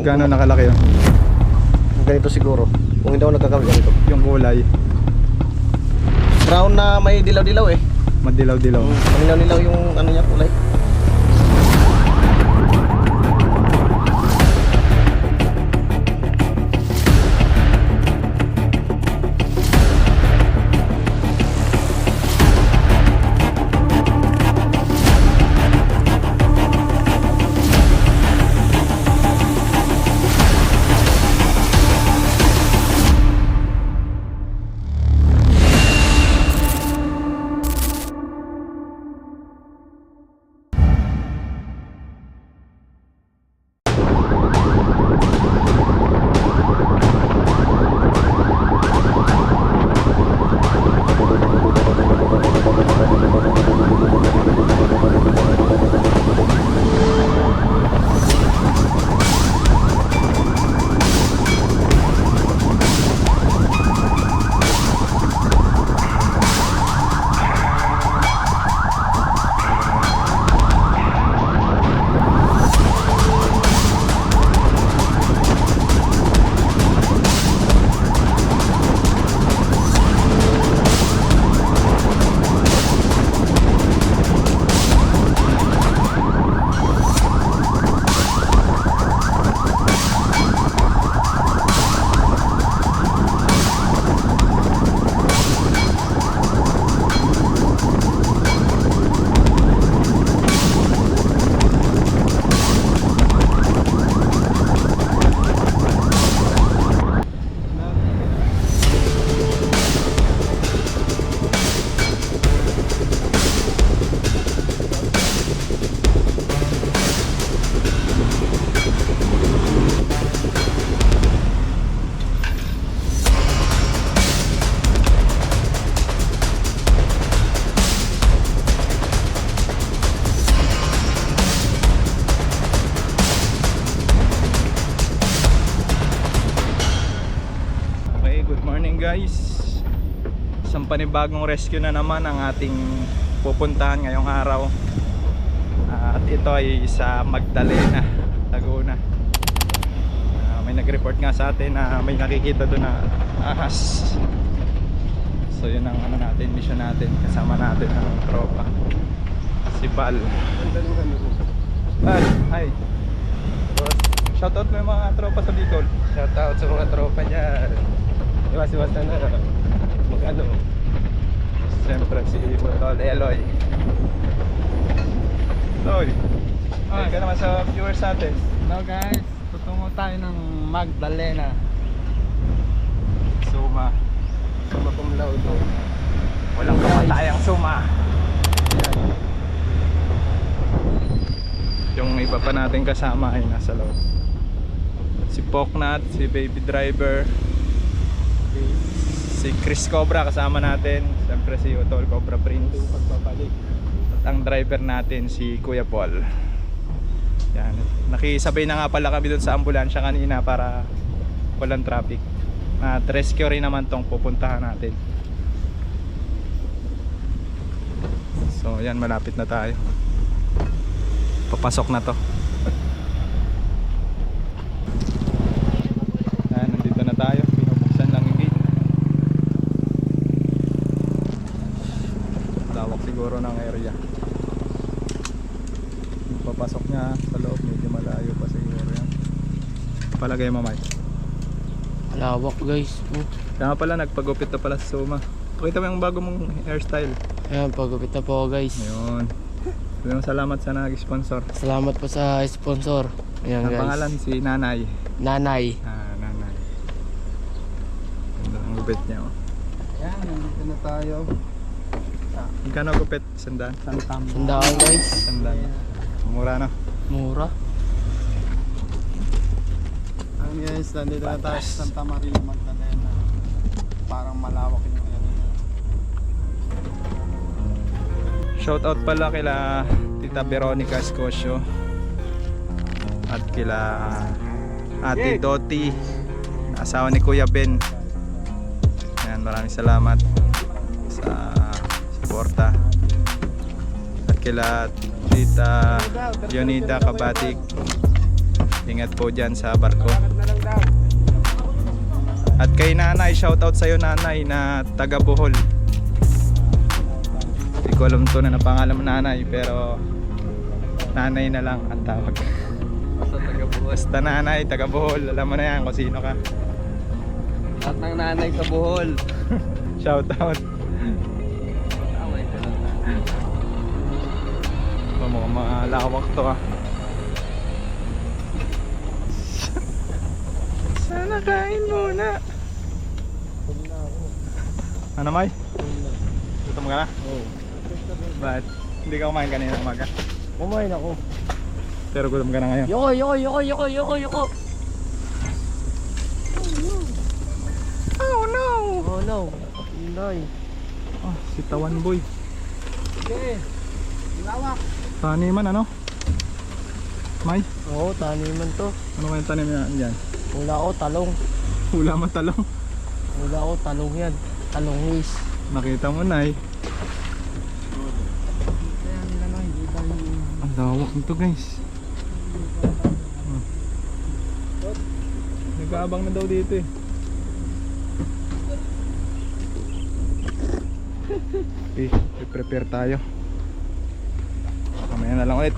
Gano'n nakalaki yun? Ganito siguro. Kung hindi ako nagkakamali ganito. Yung kulay, Brown na may dilaw-dilaw eh. madilaw-dilaw. Manilaw-nilaw yung ano niya kulay. Guys, isang panibagong rescue na naman ang ating pupuntahan ngayong araw. At ito ay sa Magdalena, Laguna. May nag-report nga sa atin na may nakikita doon na ahas. So yun ang ano natin, mission natin. Kasama natin ang tropa, si Bal. Bal, hi. Shoutout mo yung mga tropa sa Bicol. Shoutout sa mga tropa niya. Iwas-iwas na mag-ano. Siyempre si Botol Eloy. Eloy, okay ka naman sa viewers natin. Hello guys, tutungo tayo ng Magdalena. Suma. Suma cum laude. Walang kamatayang suma. Yung iba pa natin kasama ay nasa loob. Si Poknat, si Baby Driver, si Chris Cobra kasama natin, siyempre si Utol Cobra Prince, at ang driver natin si Kuya Paul. Yan. Nakisabay na nga pala kami dun sa ambulansya kanina para walang traffic. At rescue rin naman tong pupuntahan natin. So yan, malapit na tayo. Papasok na to. Yan, nandito na tayo. Binubuksan lang yung gate. Lawak siguro ng area. Papasok niya sa loob, medyo malayo pa siguro yan. Palagay mo, Mike. Lawak guys. Kaya nga pala, nagpagupit na pala sa Suma. Pakita mo yung bago mong hairstyle. Ayan, pagupit na po guys. Ayun. Salamat sa nag-sponsor. Salamat po sa sponsor. Ayan Ang guys. pangalan si Nanay. Nanay. Nanay. Ganda ang gupit niya, oh. Ayan, nandito na tayo. Magkano gupit? Sandaan? Sandaan guys. Sandaan. Mura na. Mura. Ayun guys, nandito na tayo sa Santa Maria Magdalena. Parang malawak yung area. Shoutout pala kila Tita Veronica Escosio at kila Ate Doti, asawa ni Kuya Ben. Ayan, maraming salamat sa suporta. At kila Tita Yonida Kabatik, Ingat po dyan sa barko. At kay nanay, shoutout sa'yo nanay na taga Bohol. Hindi ko alam to na pangalan mo nanay, pero nanay na lang ang tawag. Basta taga Bohol. Basta nanay, taga Bohol, alam mo na yan kung sino ka. Lahat ng nanay sa Bohol. Shoutout. Tama ito lang. Mukhang malawak to ah. Sana kain muna. Ano May? Gutom ka na? Oo. Ba't? Hindi ka kumain kanina umaga? Kumain ako. Pero gutom ka na ngayon? Yoko. Oh no! Oh no. Inay. Ah, si Tawan Boy. Okay. Lawak. Taniman ano? May? Oo, taniman to. Ano kayong tanim na dyan? Wala ako talong. Hula mo talong. Wala ako talong yan. Talongis. Nakita mo na eh. Kaya nila lang, hindi tayo. Ang lawak nito guys. Nag-aabang na daw dito eh. Okay, prepare tayo. Mamaya na lang ulit.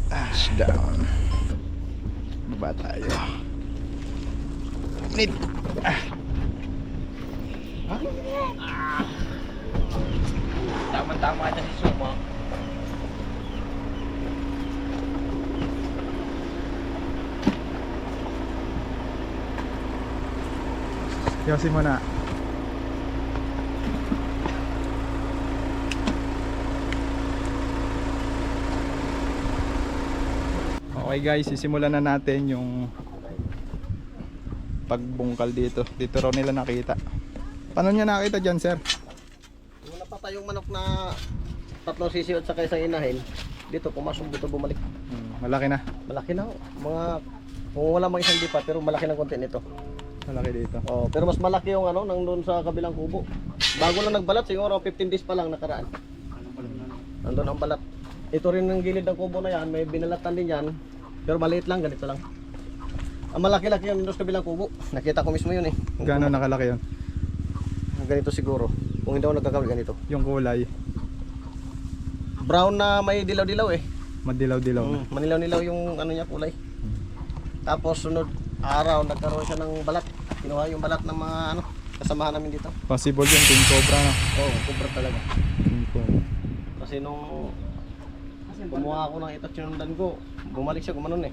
Ash down. Baba tayo. Nit. Tama-tama na si Sumo. Yosin mo na. Okay guys, sisimulan na natin yung pagbungkal dito. Dito raw nila nakita. Paano niya nakita dyan sir? Kung napatay yung manok na tatlong sisiot sa isang inahin, dito pumasok dito bumalik. Malaki na. Malaki na. Mga kung wala mang isang dipa pero malaki ng konti nito. Malaki dito. Oh, pero mas malaki yung ano nang doon sa kabilang kubo. Bago lang nagbalat siguro 15 days pa lang nakaraan. Nandun ang balat. Ito rin ang gilid ng kubo na yan, may binalatan din yan. Pero maliit lang, ganito lang. Ang malaki-laki yung doon sa kabilang kubo. Nakita ko mismo yun eh. Gano'n nakalaki yun? Ganito siguro. Kung hindi ako nagkakamali ganito. Yung kulay, Brown na may dilaw-dilaw eh. madilaw-dilaw na. Manilaw-nilaw yung ano niya kulay. Tapos sunod araw nagkaroon siya ng balat. Kinuha yung balat ng mga ano kasamahan namin dito. Possible yung king cobra na. Oo, kubra talaga. King cobra. Kasi nung kumuha ako ng ito sinundan ko, bumalik siya gumanon eh.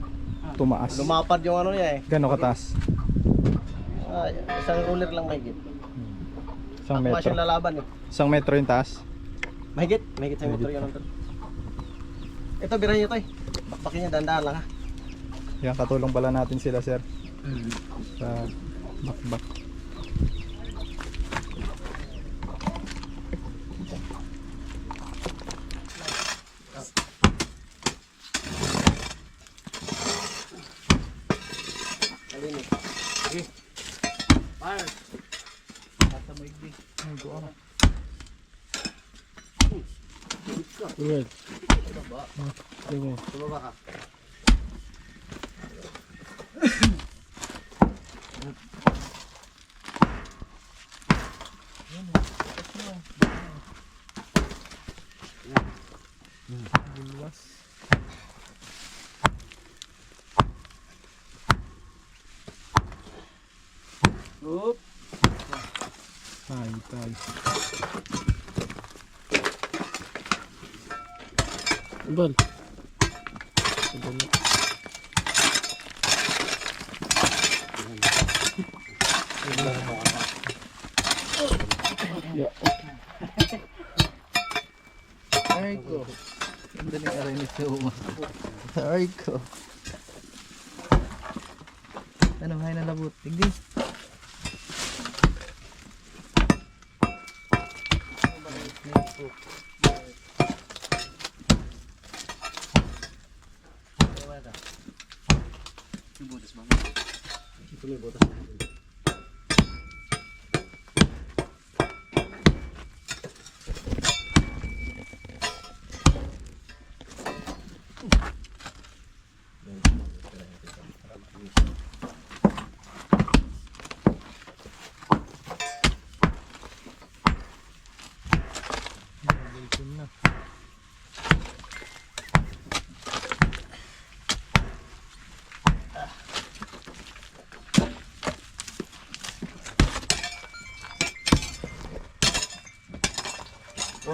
Tumaas. Lumapad yung ano niya eh. Gano'n kataas? Isang ruler lang mahigit. Isang Akma siyang metro. lalaban eh. Isang metro yung taas. Mahigit sa motor yun. Ito birahin niyo to eh. Bakbakin niya, dandaan lang ha. Yan, katulong pala natin sila sir. Sa bakbak. Malinis. Okay. Fire. Basta mo igdig. Good. Tumaba ka. Bulwas. Oop. Tay. Bal. Aray ko. Ganda ni aray ni Sumo. Aray ko. Ano, hay na labot. Tigdi. Ito may butas.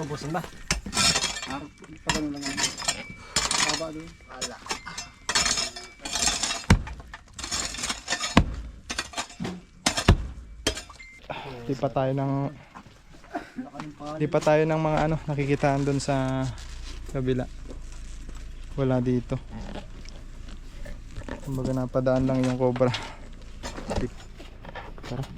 Pupusin ba? Pagano lang naman. Baba doon. Wala. Di pa tayo ng mga ano nakikitaan doon sa kabila. Wala dito. Kumbaga napadaan lang yung cobra. Tara.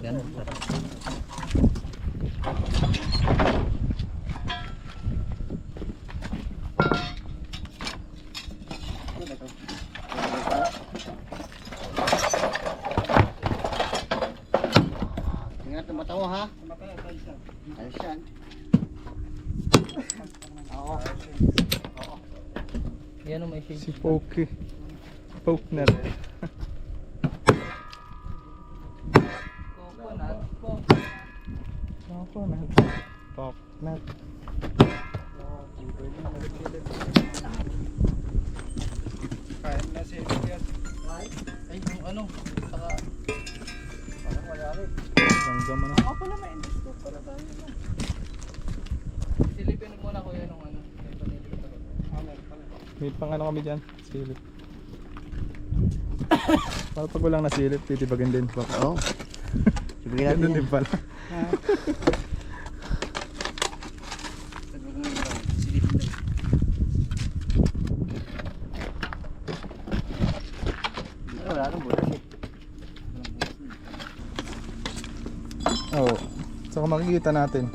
Ganun. Ingat na mata mo ha. Ayos yan. Oo. Yan ang may shade. Si Poke. Poke na rin. Coconut po. Coconut. Coconut. Kahit na silip yan. Ay, yung ano. Saka. Parang wala rin. Hanggang mo na. Ako pala may endoscope pala tayo. Silipin muna ko yan ng ano. May panilip ko. May pang ano kami dyan. Silip. Para pag walang nasilip, titibagin din. Oo. Sige natin Ganun yan. din pala. Silipin daw. Wala nang butas eh. Oo. Saka makikita natin.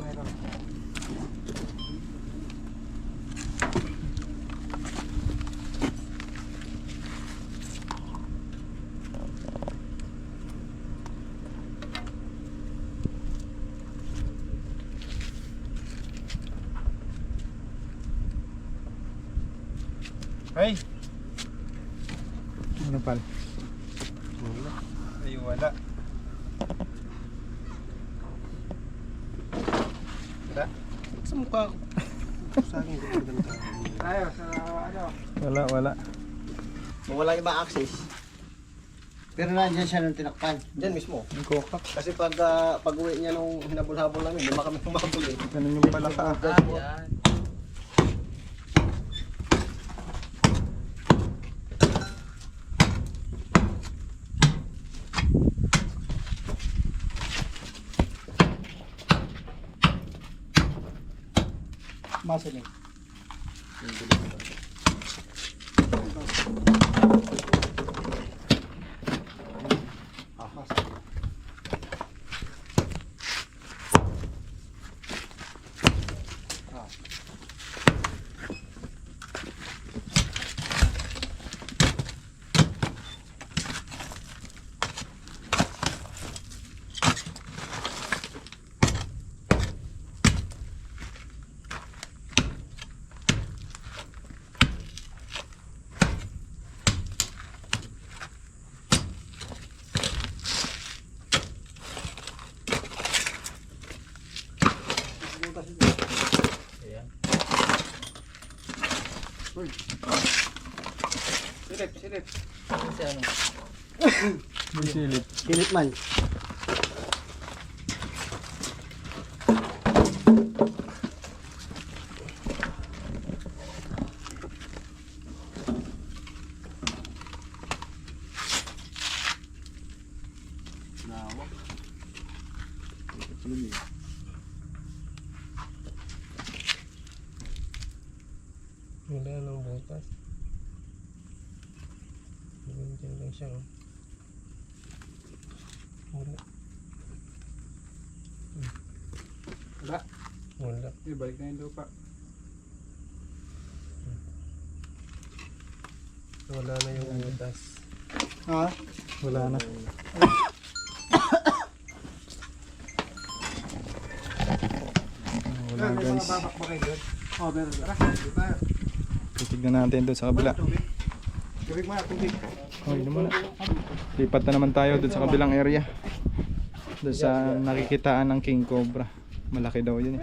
Ay! Ano pala? Ay, wala. Sa mukha ko. Sa akin ko ganito. Tayo sa ano? Wala. Wala ibang access. Pero nandiyan siya nung tinakpan. Diyan mismo. Ang kokak. Kasi pag uwi niya nung hinabol-habol namin, lima kami humabol eh. Ganun yung pala ka. Yan. Masaling. Ayan. Silip. Kasi ano. May silip. Silip man. Wala nang butas. Ganyan lang siya. Oh. Wala. Wala. Wala. Balik na yung lupa. Wala na yung butas. Ha? Wala na. Oh, meron. Titignan natin doon sa kabila. Tubig mo, tubig. Okay naman. Lipat na naman tayo doon sa kabilang area. Doon sa nakikitaan ng King Cobra. Malaki daw yun.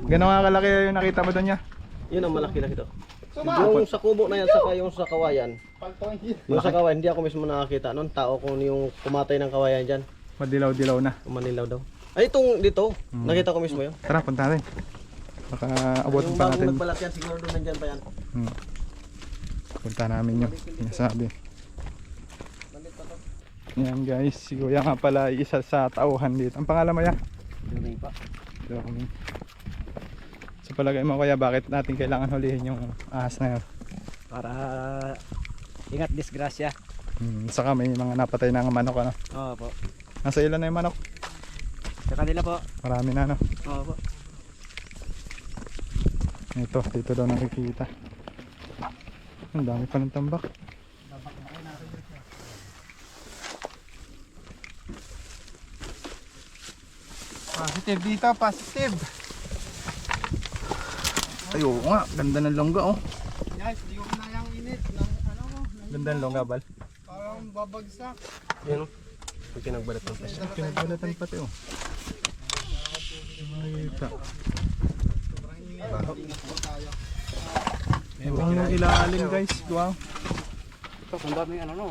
Gano'n nga kalaki yung nakita mo doon niya? Yun ang malaki-laki to. Yung sa kubo na yan, saka yung sa kawayan. Yung sa kawayan, hindi ako mismo nakakita noon. Tao kung yung kumatay ng kawayan dyan. Madilaw-dilaw na. Manilaw daw. Ay, itong dito. Nakita ko mismo yun. Tara, punta natin. Baka abutin Yung pa bagong natin. nagbalat yan, siguro doon nandyan pa yan. Punta namin yung sinasabi. Yan guys, si Kuya nga pala isa sa tauhan dito. Ang pangalan mo yan? During pa. Sa palagay mo Kuya, bakit natin kailangan hulihin yung ahas na yun? Para ingat disgrasya. Saka may mga napatay na manok ano. Oo po. Nasa ilan na yung manok? Sa kanila po. Marami na no. Oo po. Ito, dito daw nakikita. Ang dami pa ng tambak. Positive dito, positive. Ay, oo nga, ganda ng longga oh. Guys, yung na yung init ng ano mo. Ganda ng longga, Bal. Parang babagsak. Yan o. Pag pinagbalat ng pesa. Pinagbalatan pati oh. Makita. Ewan yung ilalim guys, wow. Ito, ang dami ano no.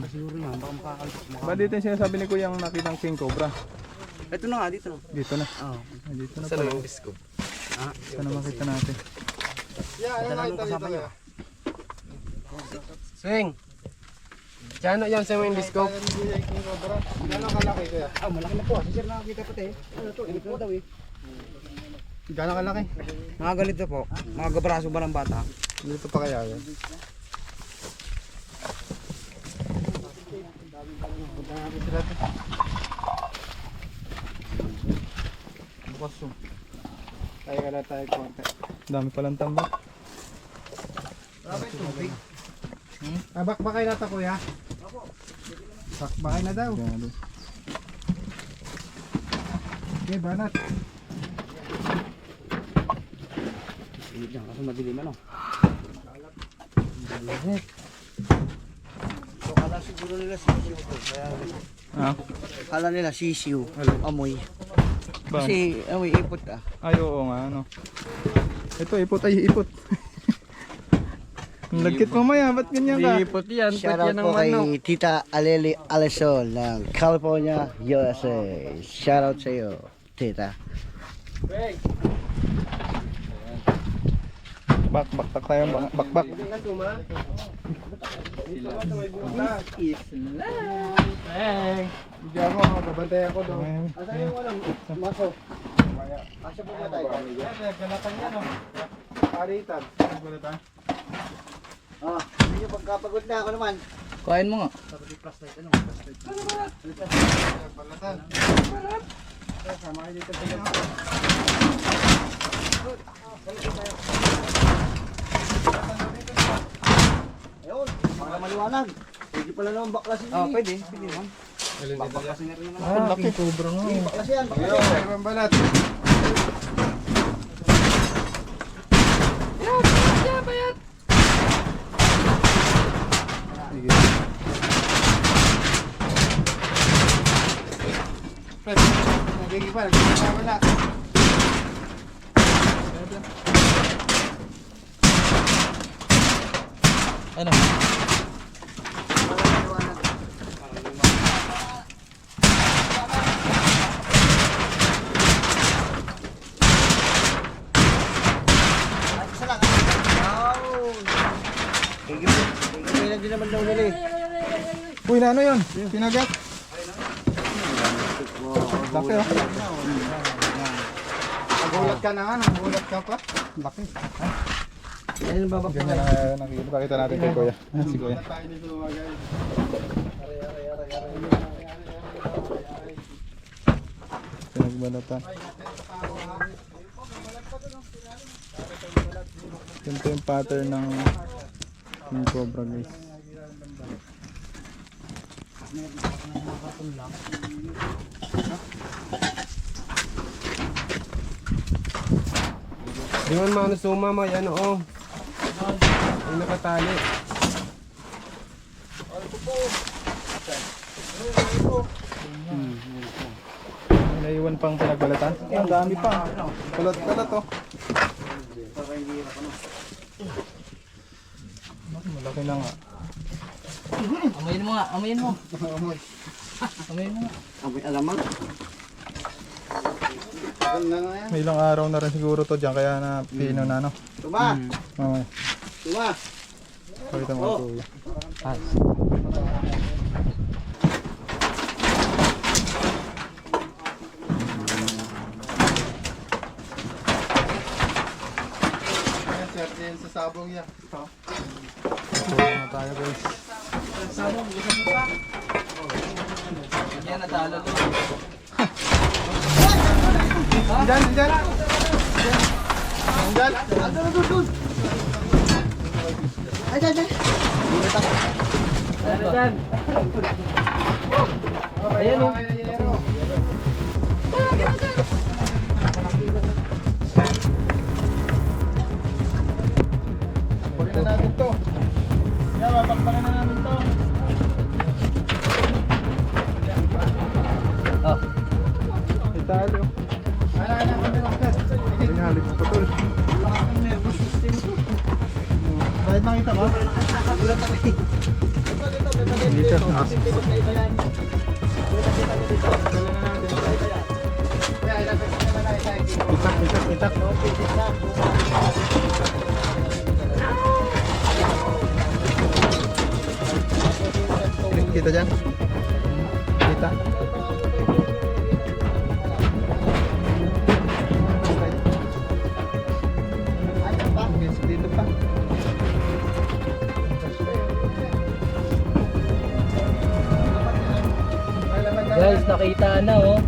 Siguro na, baka makakalit. Ba dito yung sinasabi ni Kuya ang nakita ng King Cobra? Ito na nga, dito na. Dito na. Oo. Ay, dito na Saan pala. yung biskop? Sana makita natin. Yeah, ayun Dala nakita nung kasama dito. niyo. Swing! Tsano yan sa mga disco? Gano'ng kalaki kuya? Ah, malaki na po. Si sir nakakita pati. Ano to, init na daw eh. Gano'ng kalaki? Mga ganito po. Mga gabraso ba ng bata? Dito pa kaya yan? Bukas oh. Tayo ka na tayo konti. Dami palang tambak. Bakbakay na to kuya? Bakbakay na daw. Grabe. Okay, banat. Init yan, kasi madilim ano. So, kala siguro nila sisiw to. Kaya, Ah, kala nila sisiw. Amoy. ba? Kasi, amoy, ipot ah. Ay, oo nga, ano. Ito, ipot ay ipot. Ang lagkit mamaya, ba't ganyan ka? Ipot yan, Shoutout po kay Tita Aleli Alesol ng California, USA. Shoutout sa iyo, Tita. Bak tayo, bak. Hindi ako, babantay ako doon. Asan yung walang maso? Asya po ba tayo? Galatan yan o. Paritan. Oh, hindi nyo pagkapagod na ako naman. Kain mo nga. Balatan. Sama kayo dito sa gano'n. Ayun, para maliwanag. Pwede pala naman baklasin Oh, yun eh. pwede. Pwede naman. Ah, laki. Cobra nga. Baklas yan, baklas Ayun, yan. ibang balat. Fred, nagiging pa, wala. Ano? Isa lang. Wow. Kaya din naman daw nila eh. Uy, na ano yun? Pinagat? Laki oh. Nagulat ka na nga, nagulat ka pa. Laki. Ayun ba Ganyan na nakikita. Pakita natin kay Kuya. Si Kuya. Tayo dito lumagay. Pinagbalatan. Ganito yung pattern ng King Cobra guys. Di man manusuma may ano oh. May nakatali. May naiwan pang pinagbalatan. Ang dami pa. Kalat-kalat oh. Malaki na nga. Amoyin mo nga, amoyin mo. Amoyin mo nga. Amoy alamang. May ilang araw na rin siguro to dyan kaya na pino na no. Tuma! Okay. Tuma! Pakita mo Oh. kuya. Ayan, sir, din sa sabong niya. Tulong na tayo guys. Yan, natalo to. Diyan, diyan. Diyan. Ay, dyan, dyan! Ayan o. Pagin na natin to. Yan, mapakpakan na natin to. Oh. Italo. Tingalit pa tol. Bakit nakita mo? Dito. Itak, itak, itak. Kita dyan? Kita? Guys, dito pa. Guys, nakita na oh.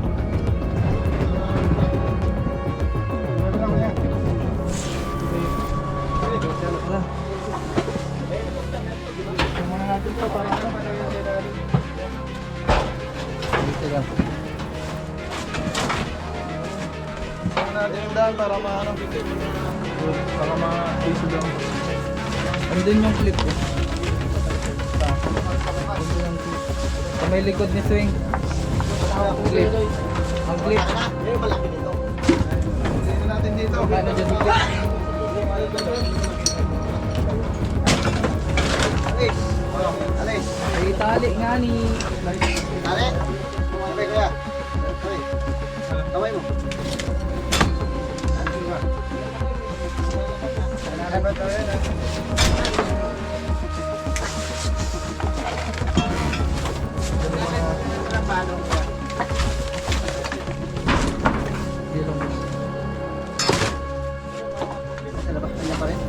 Dito lang. Saan natin yung daan para maano? Para ma-issue lang. Andun yung clip oh. Andun yung clip. Sa may likod ni Swing. Ang clip. Ang clip. Yung malaki dito. Tingnan natin dito. Ano dyan yung clip? Alis! Alis! Ay, tali nga ni. Tali! Sabay kuya. Sabay. Sabay mo. Hindi lang. Labas niya pa rin.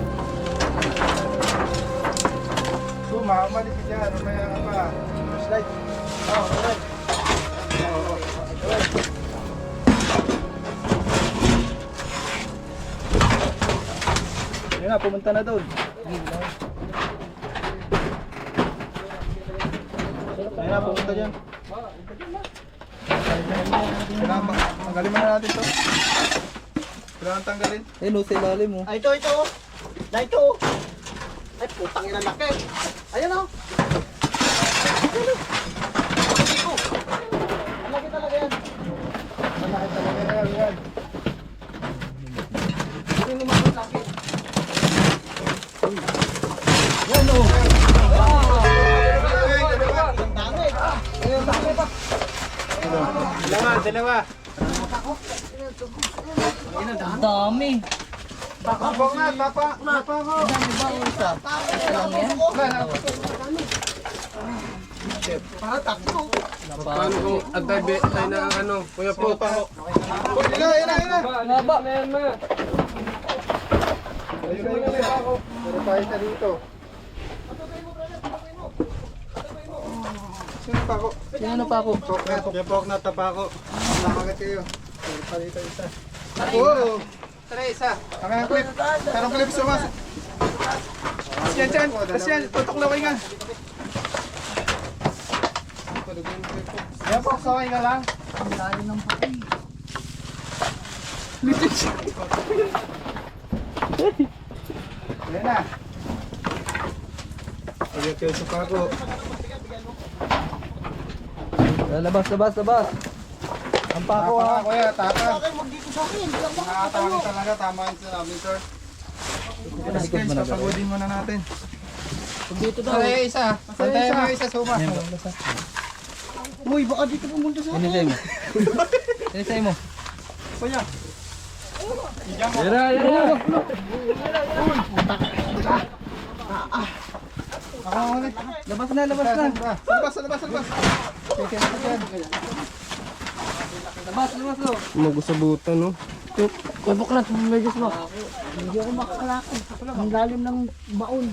Umalis ka dyan. Mamaya ka pa. Slide. Oo, alright. Yun na, pumunta na doon. Ayun na, pumunta dyan. Kailangan tanggalin mo na natin to. Kailangan tanggalin. Eh, no, sa ilalim mo. Ay, ito, ito. Na ito. Ay, putang ina laki. Ayan o. Ayan o. Ito. Malaki talaga yan. Malaki talaga yan. Hindi naman ang laki. Yan o. Ang dami. Ayun, dami pa. Dalawa. Ang dami. Tapang na, tapang ko. Ang dami ba o isa? Isa lang yan? Para takto. Paano kung atay na ang ano, Kuya Po? Ina. Ngaba. Pero tayo na dito. Sino pa ako? Sino na pa ako? Pok na tapa ako. Nakagat kayo. Pero pa dito isa. Oo. Tara isa. Ang clip. Anong clip sumas? Asyan. Tutok na kayo nga. Yan po, saway ka lang. Ang lalim ng pati. Ayan na. Ayan kayo sa pako. Labas. Ang pako ha. Kuya, taka. Nakakatawin talaga. Tama yun sa namin, sir. Guys, papagodin muna natin. Dito daw. Ay, isa. Pantayan mo yung isa, Suma. Uy, baka dito pumunta sa akin. Inisay mo. Kuya. Ako ulit. Labas na. Labas. Labas lo. Magusabutan, no? Uy, buklat, medyo mo. Hindi ako makakalaki. Ang lalim ng baon.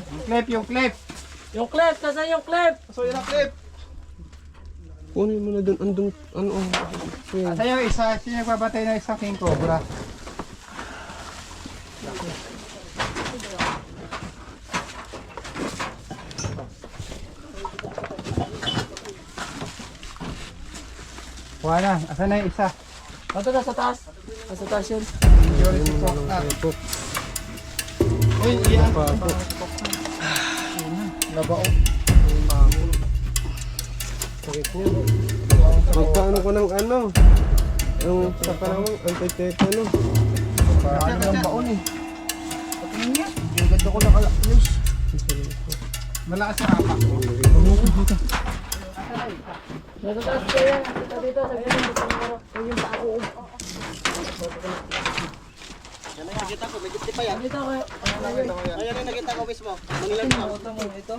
Yung clip. Yung clip, kasi yung clip. So yun ang clip. Kunin mo na dun, andun, ano, Asa yung isa, sino nagbabatay ng isang king cobra? Kuha na, asa na yung isa? Ito na sa taas. Sa taas yun. Security cock na. Uy, iyan. Nabaon. magpaano ko ng ano, yung sa parang anti-tetanus, no? Paano ng baon eh? Yung ganda ko nakalakas. Malakas na hapak ko. Nasa taas ko yan. Dito, sa gilid. Yung pako. Yan ang nakita ko, may gipti pa yan. Dito kayo. Ayan ang nakita ko mismo. Mangilan pa. Ito.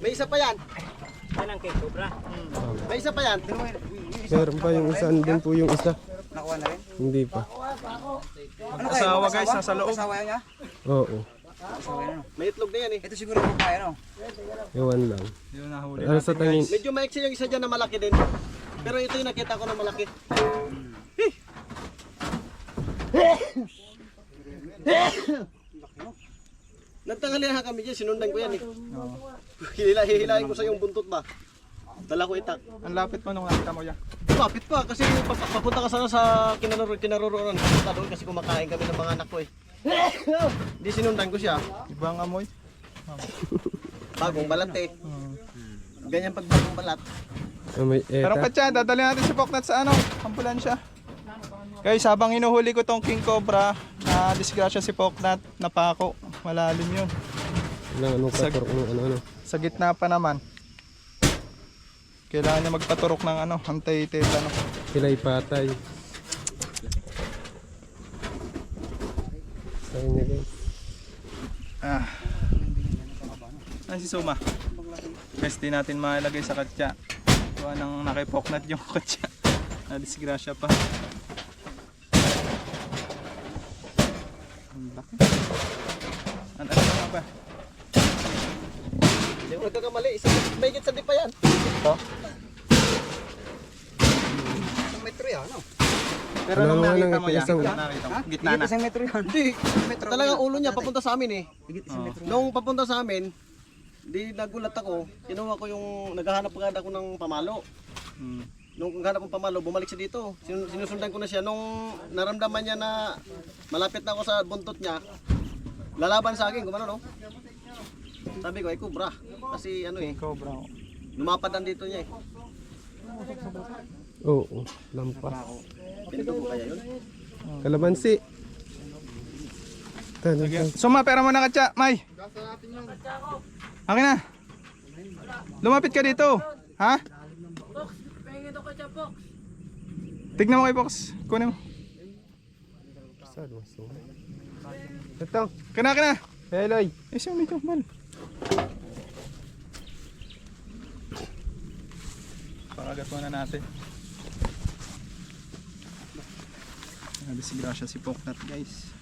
May isa pa yan. Yan ang cake cobra. May isa pa yan. Meron pa yung isa, andun po yung isa. Nakuha na rin? Hindi pa. Asawa guys, nasa loob. Asawa niya? Oo, May itlog na yan eh. Ito siguro babae, no? ewan lang. Yun, nahuli Ano sa tingin? Medyo maiksi yung isa dyan na malaki din. Pero ito yung nakita ko na malaki. Nagtanghalihan kami dyan, sinundan ko yan eh. Hihilahin ko sa yung buntot ba? Dala ko itak. Ang lapit mo nung nakita mo yan. Lapit pa kasi papunta ka sana sa kinaroroonan. Papunta doon kasi kumakain kami ng mga anak ko eh. Di sinundan ko siya. Ibang amoy. Bagong balat eh. Ganyan pag bagong balat. May Pero eta. Katya, dadali natin si Poknat sa ano, ambulansya. Guys, habang hinuhuli ko tong King Cobra, na disgrasya si Poknat, napako. Malalim yun. Ilang ano katurok ng ano. Sa gitna pa naman. Kailangan niya magpaturok ng ano, anti-tetano. Kilay patay. Sa kanya guys. Ah. Ay, si Suma. Guys, di natin mailagay sa Katya. Gawa nang nakipoknat yung Katya. Na disgrasya pa. Ang laki. Ano nga ba? Hindi ko nagkakamali. May git sa di pa yan. Isang metro yan, no? Pero Ano nung nga nakita nang mo yan, isang- nakita mo, gitna na. Isang metro yan. Hindi. Talagang ulo niya papunta sa amin eh. Isang metro. Nung papunta sa amin, di nagulat ako. Kinuha ko yung naghahanap agad ako ng pamalo. Hmm. Nung hanap ng pamalo, bumalik siya dito. Sinusundan ko na siya. Nung naramdaman niya na malapit na ako sa buntot niya, lalaban sa akin, gumano no? Sabi ko, ay kubra. Kasi ano eh, Cobra. lumapad ang dito niya eh. Oo, lampas. Pinito ko kaya yun? Kalamansi. Sige. Suma, pera mo na Katya, May. Akin na. Lumapit ka dito. Ha? Tignan mo kay Box. Kunin mo. Ito. Kana. Heloy. Eh, siya medyo mal. Pakagat muna natin. Disgrasya si Poknat guys.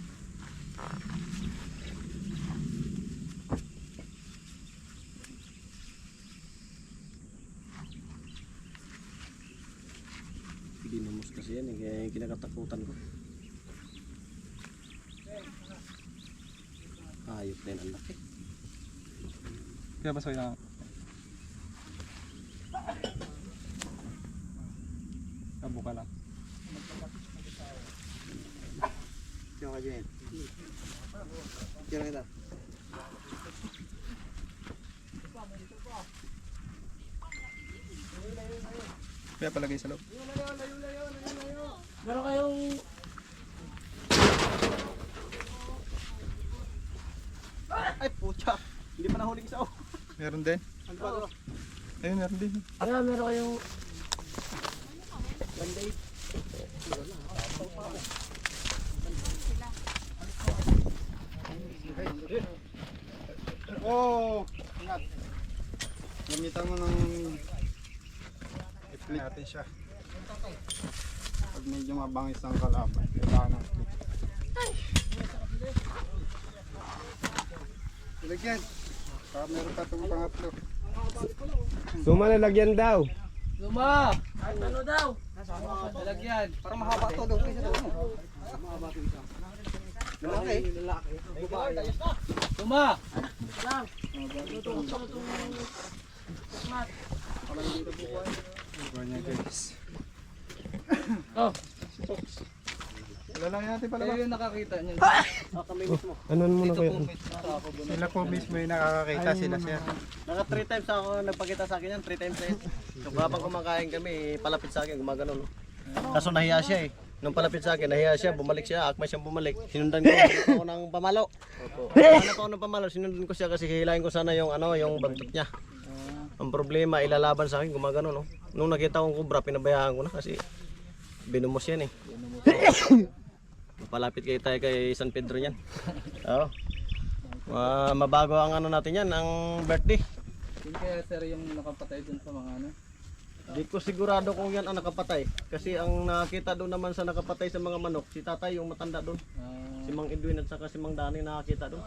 Dinamos kasi yan eh, kaya yung kinakatakutan ko. Ayop na yun, ang laki. Kaya ba sa'yo lang? Kabo ka lang. ka dyan. Tira kita. Kaya palagay sa loob. Meron kayong... Ay, pucha. Hindi pa nahuling sa Meron din. Ayun, meron din. Meron kayong... Oh! Ingat. Gamitan mo ng i-flick natin siya. Pag medyo mabangis ang kalaban, kailangan ng flick. Ilagyan. Baka meron pa itong pangatlo. Suma lalagyan daw. Luma! Ano daw? Lalagyan. Para mahaba to daw. Luma! Ganyan guys. Oh, Lalagyan natin pala kayo yung nakakita niyan. Ano muna kayo? Sila po mismo yung nakakakita sila sir. Naka 3 times ako nagpakita sa akin yan, 3 times eh. So habang kumakain kami, palapit sa akin, gumagano no. Kaso nahiya siya eh. Nung palapit sa akin, nahiya siya, bumalik siya, akma siyang bumalik. Sinundan ko ako ng pamalo. Ano pa ako ng pamalo, sinundan ko siya kasi hihilahin ko sana yung ano, yung bantot niya. Ang problema, ilalaban sa akin, gumagano no. Nung nakita kong kubra, pinabayaan ko na kasi binumos yan eh. Palapit kayo tayo kay San Pedro niyan. Oo. Mabago ang ano natin yan, ang birthday. Yun kaya sir yung nakapatay dun sa mga ano. Di ko sigurado kung yan ang nakapatay. Kasi ang nakita doon naman sa nakapatay sa mga manok, si tatay yung matanda doon. Si Mang Edwin at saka si Mang Dani nakakita doon.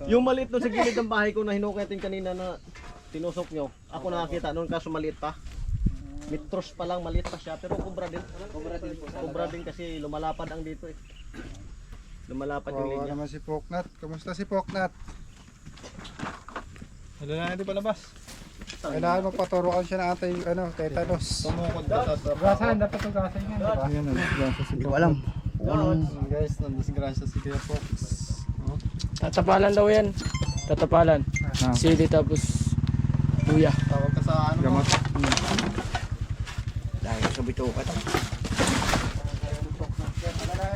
Yung maliit doon sa gilid ng bahay ko na hinukitin kanina na tinusok nyo, ako nakakita doon kaso maliit pa. Mitros pa lang, maliit pa siya, pero kubra din. Kubra din kasi lumalapad ang dito eh. Lumalapad yung Kawawa linya. naman si Poknat. Kamusta si Poknat? Wala na natin palabas. Kailangan magpaturukan siya ng ating ano, tetanus. Tumukod ba sa Gasan, dapat tugasan yan. Diba? Ayan, nandisgrasya si Hindi ko alam. Guys, nandisgrasya si Kuya Fox. Tatapalan daw yan. Tatapalan. Sili tapos kuya. Tawag ka sa ano mo. gamot. Dahil sa bito ka ito.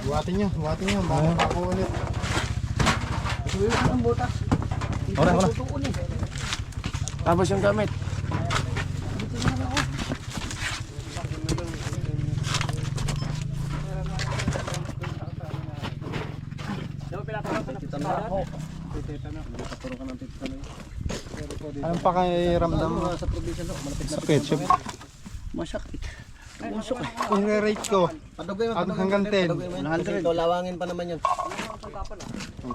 Buhatin nyo. Baka ako ulit. Ora. Tapos yung gamit. Anong pakiramdam mo? Sa probinsya no, malapit na. Sakit siya. Masakit. Kung re-rate ko, Padugoy mo, hanggang 10. 100. Ito, lawangin pa naman yun. 100.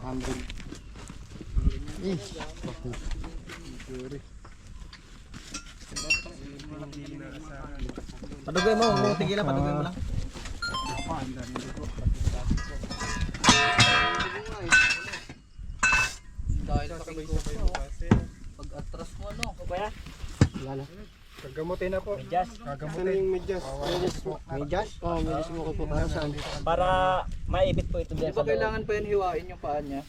Padugoy mo, huwag mo tigilan, padugoy mo lang. Dahil sa pag atras mo ano. Kaya? Gagamutin na po. Gagamutin yung medyas. Medyas? Oo, medyas mo ko po. Para saan? Para maipit po ito Di ba kailangan pa yan hiwain yung paa niya?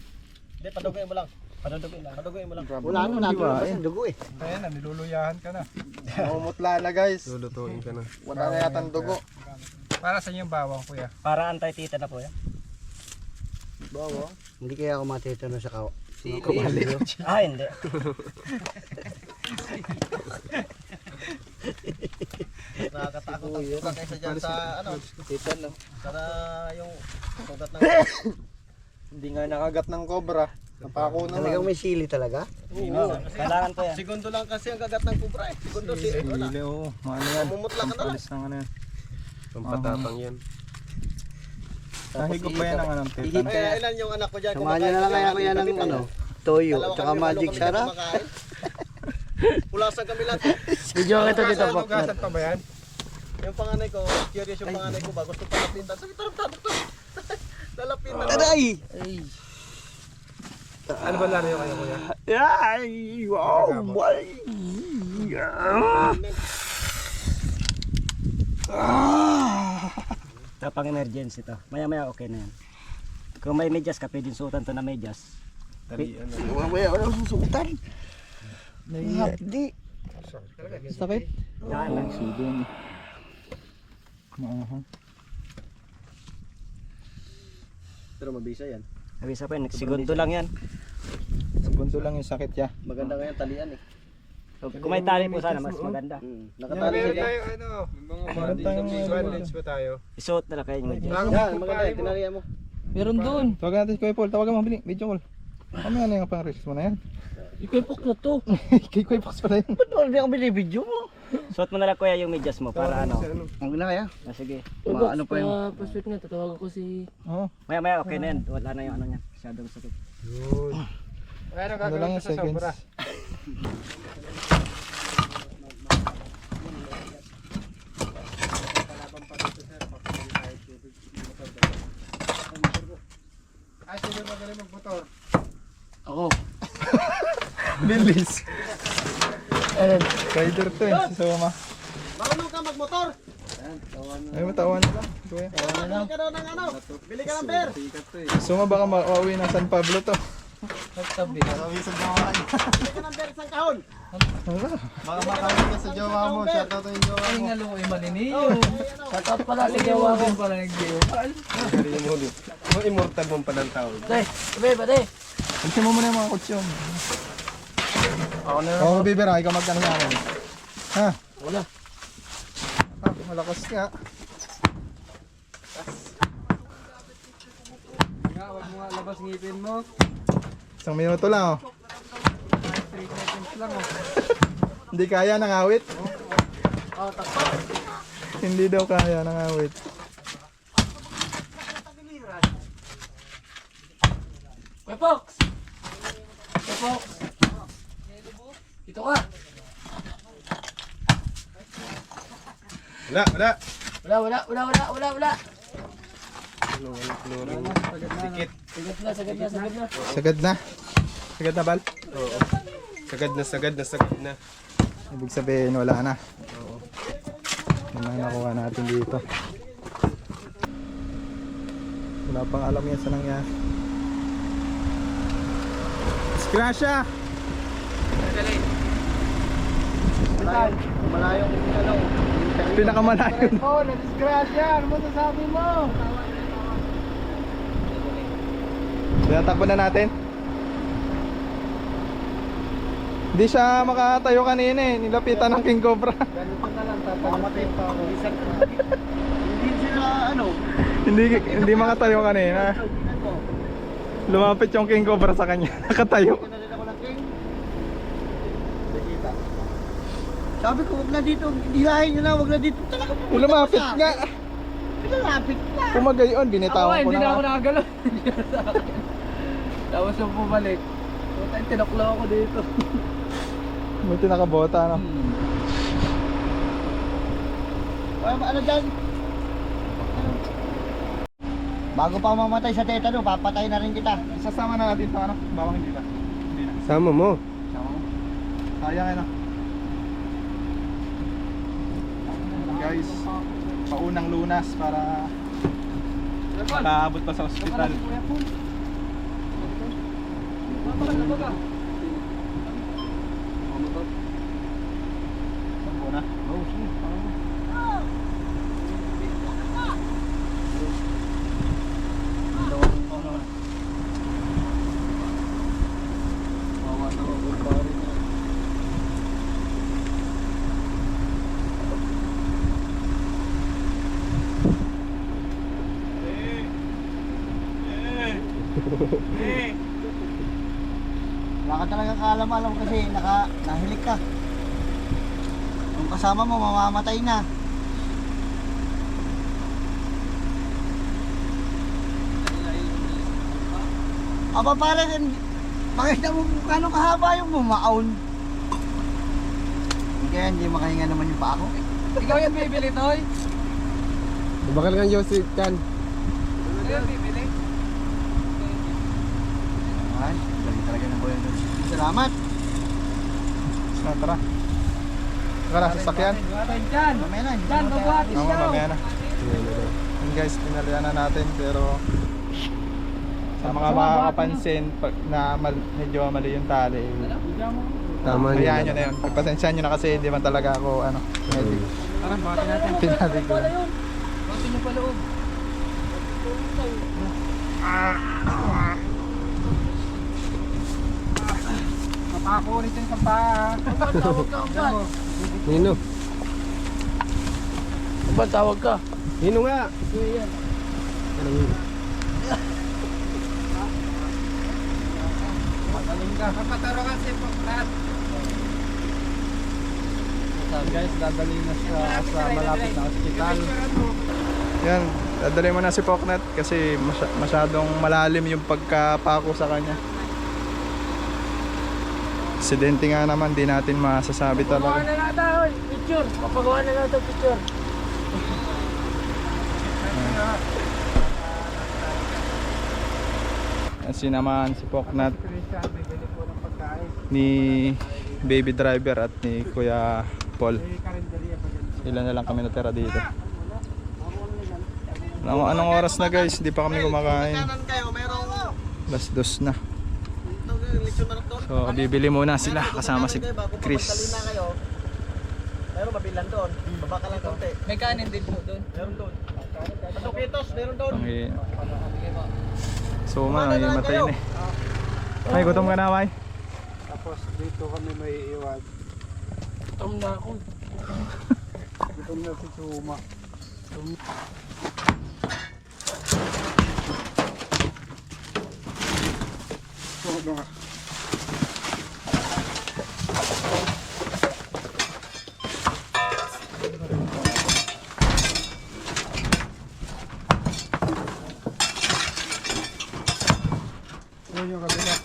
Hindi, padugoy mo lang. Padugoy mo lang. Wala naman natin kasi dugo eh. Ayan na, niluluyahan ka na. Mamumutla na guys. Lulutuin ka na. Wala na yatang dugo. Para sa yung bawang kuya. Para anti-tita na po yan. Bawa. Hindi kaya ako matitano sa kawa. Ah, hindi. Nakakatakot ang sugat kaysa dyan sa ano. Titan no. Para yung sugat ng... Hindi nga nakagat ng cobra. Napako na Talagang may sili talaga. Kailangan po yan. Segundo lang kasi ang kagat ng kubra eh. Segundo si... Wala. Hili, oo. Maano yan. Mamumutla ka na lang. Pampalis ng ano yan. Pampatapang yan. Nahigop ba yan ng anong titan? Ay, ilan yung anak ko dyan? Samahan niyo na lang kaya kaya ng ano, toyo, tsaka magic sarap. Pulasan kami lahat. Video kita dito po. Tugasan pa ba yan? Yung panganay ko, curious yung panganay ko ba? Gusto pa lapitan. Sabi, tarap. Lalapitan. Aray! Ano ba laro kayo kuya? Ay! Wow! Boy! Tapang emergency to. Maya-maya okay na yan. Kung may medyas ka, pwedeng suotan to na medyas. Talian na. Mamaya, wala akong susutan. Hindi. Sakit? Yan lang. Sudon. Maaha. Pero mabisa yan. Sabi sa pen, segundo lang yan. Segundo lang yung sakit ya. Maganda nga yung talian eh. So, kung may tali po sana, mas maganda. Nakatali Meron siya. tayo ano, mga Meron tayong bandage ba tayo? Isuot na lang kayo yung medyas. Yan, maganda yung tinalian mo. Meron doon. Tawagan natin si Kuya Paul. Tawagan mo, video call. Mamaya na yung pang-release mo na yan. Ikipok na to. Kay Kuya Paul pala yun. Ba't hindi ako binibidyo mo? Suot mo na lang kuya yung medyas mo para ano. Ang na kaya? Sige. Ano pa yun? Pa-sweet nga, tatawagan ko si... Oo. Maya okay na yan. Wala na yung ano niya. Masyadong sakit. Yun. Ano Ano lang gagawin yung ko sa seconds. sobra? Ay, sino magaling magmotor? Ako. Bilis. Rider to eh, si Soma. Marunong ka magmotor. Ay, matawan na lang. Kuya. Bili ka daw ng ano. Bili ka ng beer. Soma baka mauwi ng San Pablo to. Nagtabi. Bili ka ng beer isang kahon. Baka makawin ka sa jowa mo. Shoutout yung jowa Ay mo. nga lumo, maniniyo. Shoutout pala si Gawa ko pala nag-iumal. Galing mo din. Mga immortal mong palang tawag. Tay, sabi ba tay? Alisin mo muna yung mga kutsyon. Ako na Oo, Biber, ikaw magkano sa akin. Ha? Wala. Ah, malakas nga. Nga, huwag mo nga labas ngipin mo. Isang minuto lang oh. 3 seconds lang oh. Hindi kaya ng awit. Hindi daw kaya ng awit. Kuya Fox! Kuya Fox! Dito ka! Wala, wala. Wala! Dikit. Sagad na. Sagad na. Sagad na, Bal? Sagad na. Ibig sabihin, wala na. Ano ang nakuha natin dito? Wala pang alam yan sa nangyari. Disgrasya! Malayong ano. Pinakamalayo. Oh, na-disgrasya. Ano mo sasabi mo? Tinatakbo na natin. Hindi siya makatayo kanina eh. Nilapitan ng King Cobra. Ganito na lang, tatalatin pa ako. Hindi sila ano. hindi makatayo kanina. Lumapit yung King Cobra sa kanya. Nakatayo. Kinalit ako ng king. Sabi ko, wag na dito. Hilahin nyo na, wag na dito. Talaga pumunta Lumapit ka sa nga. akin. Lumapit na. Pumagayon, binitawan ko Hindi na ako na. nakagalaw. Hindi na sa akin. Tapos yung bumalik. Puta, tinaklo ako dito. Buti nakabota no. Ano dyan? Bago pa mamatay sa tetano, papatay na rin kita. Sasama na natin ito ano? Bawang hindi ba? Hindi na. Sama mo. Sama mo. Sayang ano. Guys, paunang lunas para makaabot pa sa ospital. Sampo na. Wala ka talaga kaalam-alam kasi nahilik ka. Yung kasama mo, mamamatay na. Aba parang, pakita mo kung kano kahaba yung bumaon. Kaya hindi makahinga naman yung pa ako. Ikaw yan bibili, Toy? Bakal kang Josie Chan. Ikaw yan bibili? Ay, galing talaga ng boy. Salamat. Tara. Tara, sasakyan. Dyan! Mamaya na. Dyan, mabuhatis Oo, ka! mamaya na. Yun guys, pinalian na natin pero Sa mga makakapansin pag na medyo mali yung tali. Tama niya. Hayaan nyo na yun. Pagpasensyahan nyo na kasi hindi man talaga ako medic. Tara, bakit natin? Pinali ko. Bakit nyo pa loob? Napako ulit yung sampa. Nino. Ba tawag ka? Nino nga. Kapataro kasi po. Guys, dadali na siya sa malapit na ospital. Yan, dadali mo na si Poknat kasi masyadong malalim yung pagkapako sa kanya. Aksidente nga naman, di natin masasabi Papagawa talaga. na lang ito. Picture. Papagawa na lang ito picture. Yan, sinamahan si Poknat ni baby driver at ni Kuya Paul. Sila na lang kami natira dito. Anong oras na guys? Hindi pa kami kumakain. Kanan kayo, merong 2:00 na. lechon manok doon. So bibili muna sila kasama si Chris. Kung na kayo, meron mabilan doon. Baba ka lang konti. May kanin din po doon. Meron doon. Patokitos, meron doon. So man, matay na eh. May gutom ka na, May? Tapos dito kami may iwan. Tom na ako. Gutom na si Suma. Todo nga. Yun yung kabila.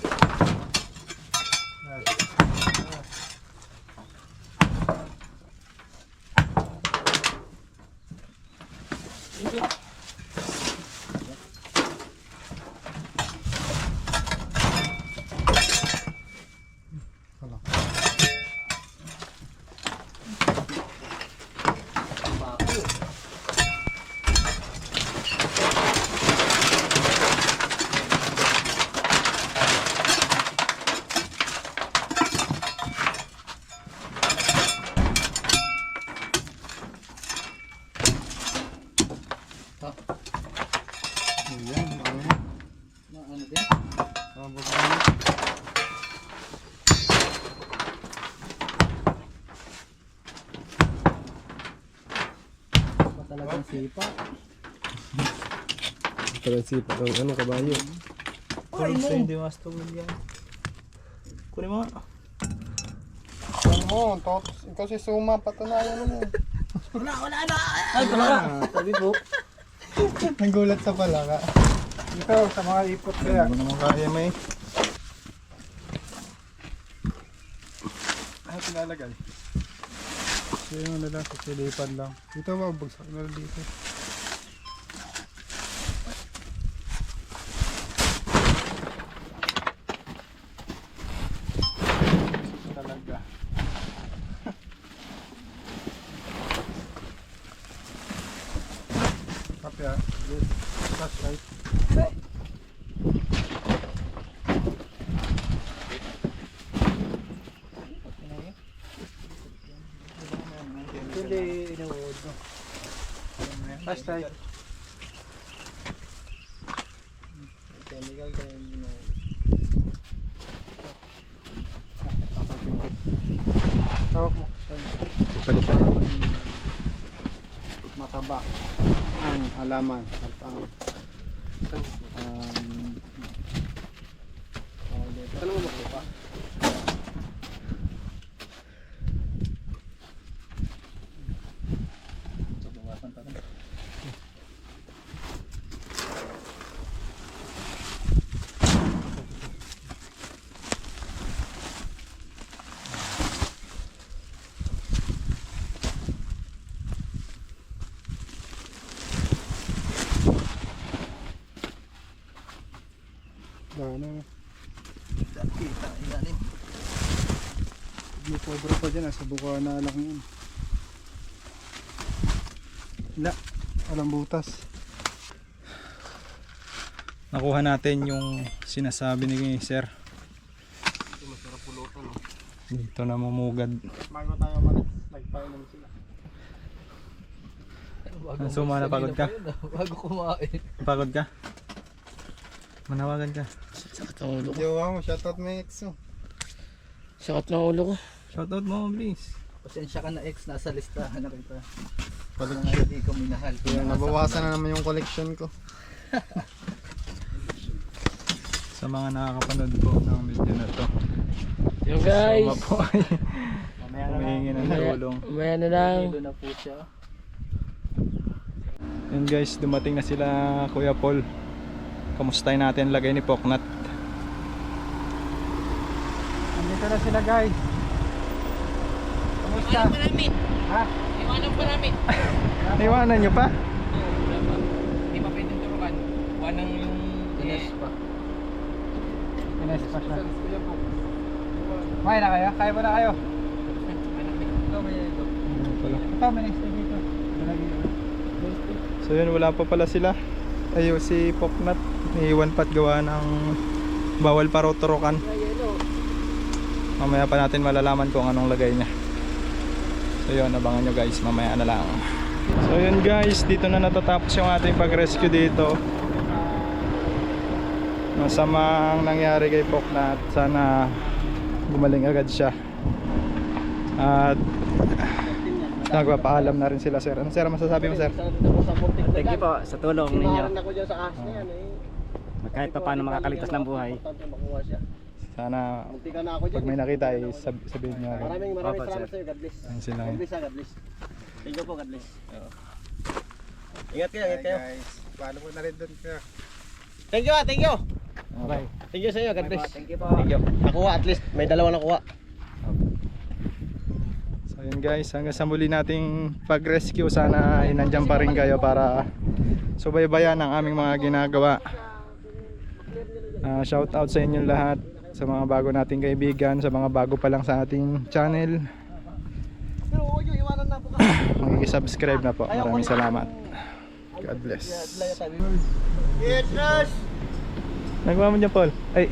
Talagang sipa. Parang sipa ng ano, kabayo. Hindi mas tumil yan. Kunin mo nga. Ano, ikaw si Suma, patunayan mo. Ay, pala. Sabi po. Nagulat sa palaka. Ito, sa mga ipot kaya. Hindi mo naman kaya, May. Ano pinalagay? Yung ano lang, sisilipan lang. Dito ba, bugsak na lang dito. Talaga. Kapya, good. Flashlight. Hindi, inuod mo. Flashlight. Chemical kayo inuod. Tawag mo. Mataba. Ang halaman. Ano mo ba? Ano? Kita, ilalim. May cobra pa dyan, sa buka na lang yun. Wala, walang butas. nakuha natin yung sinasabi ni Sir. Dito na mamugad. Bago tayo malit, nagpainom sila. Suma, napagod ka? Bago kumain. Napagod ka? Manawagan ka. Jowa mo, shoutout mo yung ex mo. Sakit ng ulo ko. Shoutout mo, please. Pasensya ka na ex, nasa listahan na kita. Pag hindi ko minahal. Nabawasan na naman yung collection ko. Sa mga nakakapanood po ng video na to. Yung guys, Suma po ay humihingi ng tulong. umaya na lang. Dito na po siya. Yun guys, dumating na sila Kuya Paul. Kamustahin natin lagay ni Poknat. Andito na sila guys. Kamusta? Iwanan pa namin. Ha? Iwanan pa namin. Naiwanan nyo pa? Hindi pa pwedeng turukan. Wanang yung Ines pa. Ines pa siya. Kumain na kayo? Kaya ba na kayo? Ito, may ito. Ito, may next day dito. So yun, wala pa pala sila. Ayo si Poknat. Iiwan pa't gawa ng bawal paruturukan. Mamaya pa natin malalaman kung anong lagay niya. So yun, abangan nyo guys, mamaya na lang. So yun guys, dito na natatapos yung ating pag-rescue dito. Masamang nangyari kay Poknat. Sana gumaling agad siya. At nagpapaalam na rin sila sir. Ano sir masasabi mo sir? Thank you po sa tulong ninyo. Tinarin ako dyan sa ahas na yan eh. Kahit pa paano makakaligtas ng buhay. Importante makuha siya. Sana Munti ka na ako dyan. pag may nakita ay sabihin nyo agad. Maraming Opo, salamat sir. sa iyo. God bless. Ayun sila. God bless ha, God bless. Thank you po, God bless. Ingat kayo, ingat kayo. Guys, follow mo na rin doon kaya. Thank you ha, thank you. Okay. Thank you sa iyo, God bless. Thank you po. Thank you. Nakuha at least, may dalawa nakuha. So yun guys, hanggang sa muli nating pag-rescue, sana ay nandyan pa rin kayo para subaybayan ang aming mga ginagawa. Shout out sa inyong lahat, sa mga bago nating kaibigan, sa mga bago pa lang sa ating channel. Pero huwag yung iwanan na po kasi. Magkikisubscribe na po. Maraming salamat. God bless. Yes, Nagawa mo dyan Paul? Ay.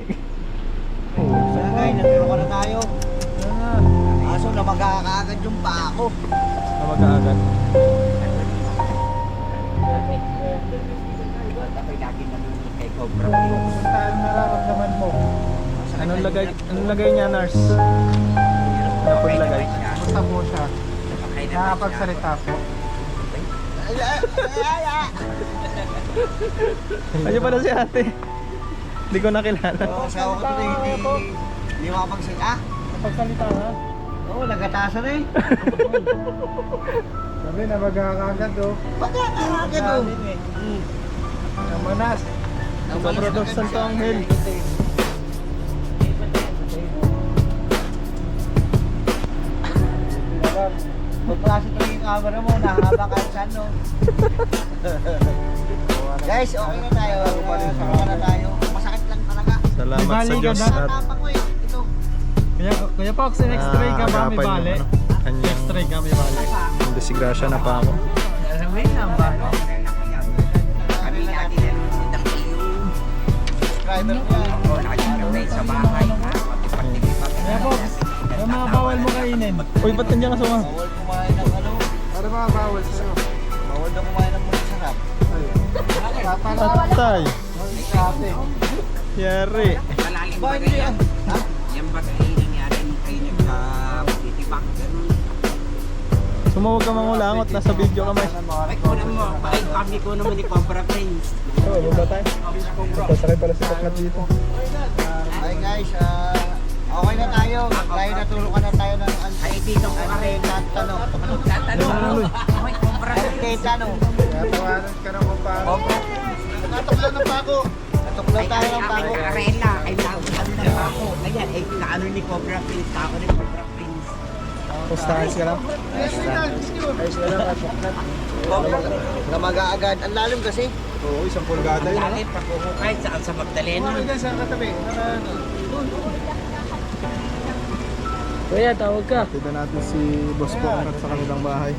Sagay, natiro ka na tayo. Aso na magkakaagad yung pa ako. Mag-aagat. Saan nararamdaman mo? Anong lagay niya, nurse? Ano po lagay? Basta po siya. Nakapagsalita po. Ayun pala si ate. Hindi ko nakilala. Oo, sa ako ito hindi makapagsalita. Pagsalita ha? Oo, nagatasan na eh. Sabi na magkakaagad oh. Pagkakaagad o. Ang manas. Sa Brothers Santo Angel. Magklase pa yung camera mo, nahaba ka sa ano. Guys, okay na tayo. Sama na tayo. Masakit lang talaga. Salamat sa Diyos at Tapang ko eh. Ito. Kuya Pox, next try ka ba may bale? Next try ka may bale. Disgrasya na pa ako. Subscriber niya. Kuya Pox, yung mga bawal mo kainin. Uy, ba't nandiyan ka suma? Bawal kumain ng ano. Para mga bawal sa'yo. Bawal na kumain ng mga sarap. Patay. Yari. Ba, hindi yan. Ha? Yan ba kayo nangyari kayo nagka-titipak? Sumawag ka mangulangot, nasa video ka may. Ay, kunan mo. Ay, kami ko naman ni Cobra Prince. Oo, baba tayo. Sasakay pala si Poknat dito. Hi guys, okay na tayo. Tayo natulungan na tayo ng Ay, dito ka rin. tanong. Tatanong. Ay, Cobra Kay tanong. Tawanan ka ng kumpara. Natuklaw ng pako. Natuklaw Ay, tayo ng ang pako. aking arena. Ay, ano na ako. Ayan, ay, kaano ni Cobra Prince. Ako ni Cobra Prince. Pustahan ka lang. Na mag-aagad. Ang lalim kasi. Oo, isang pulgada yun. Dali, pagkukukay saan sa Magdalena. Saan katabi? Kuya, tawag ka. Tignan natin si Boss Poknat sa kanilang bahay.